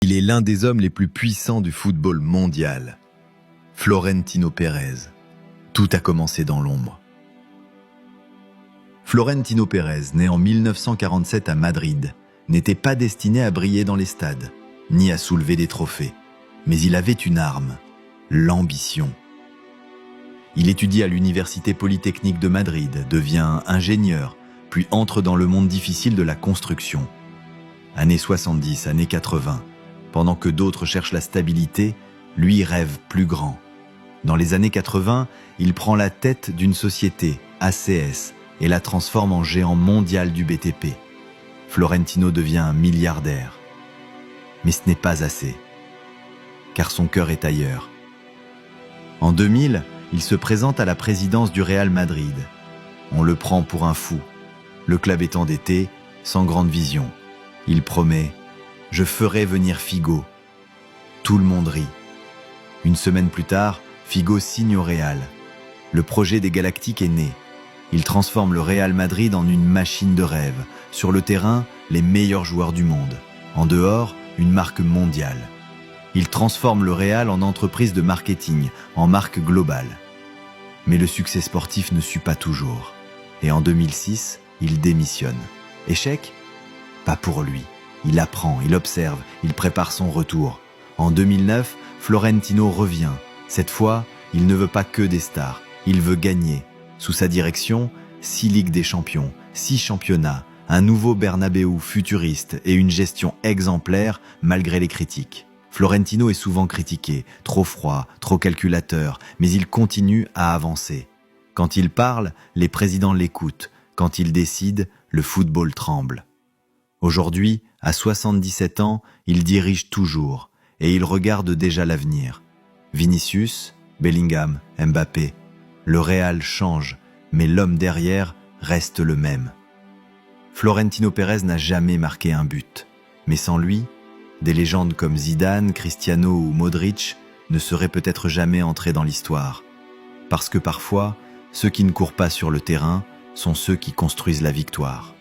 Il est l'un des hommes les plus puissants du football mondial. Florentino Pérez. Tout a commencé dans l'ombre. Florentino Pérez, né en 1947 à Madrid, n'était pas destiné à briller dans les stades, ni à soulever des trophées. Mais il avait une arme, l'ambition. Il étudie à l'Université Polytechnique de Madrid, devient ingénieur, puis entre dans le monde difficile de la construction. Années 70, années 80, pendant que d'autres cherchent la stabilité, lui rêve plus grand. Dans les années 80, il prend la tête d'une société, ACS, et la transforme en géant mondial du BTP. Florentino devient un milliardaire. Mais ce n'est pas assez, car son cœur est ailleurs. En 2000, il se présente à la présidence du Real Madrid. On le prend pour un fou. Le club est endetté, sans grande vision. Il promet « Je ferai venir Figo ». Tout le monde rit. Une semaine plus tard, Figo signe au Real. Le projet des Galactiques est né. Il transforme le Real Madrid en une machine de rêve. Sur le terrain, les meilleurs joueurs du monde. En dehors, une marque mondiale. Il transforme le Real en entreprise de marketing, en marque globale. Mais le succès sportif ne suit pas toujours. Et en 2006, il démissionne. Échec ? Pas pour lui. Il apprend, il observe, il prépare son retour. En 2009, Florentino revient. Cette fois, il ne veut pas que des stars. Il veut gagner. Sous sa direction, 6 Ligues des Champions, 6 championnats, un nouveau Bernabéu futuriste et une gestion exemplaire malgré les critiques. Florentino est souvent critiqué, trop froid, trop calculateur, mais il continue à avancer. Quand il parle, les présidents l'écoutent. Quand il décide, le football tremble. Aujourd'hui, à 77 ans, il dirige toujours et il regarde déjà l'avenir. Vinicius, Bellingham, Mbappé. Le Real change, mais l'homme derrière reste le même. Florentino Pérez n'a jamais marqué un but. Mais sans lui, des légendes comme Zidane, Cristiano ou Modric ne seraient peut-être jamais entrés dans l'histoire. Parce que parfois, ceux qui ne courent pas sur le terrain sont ceux qui construisent la victoire.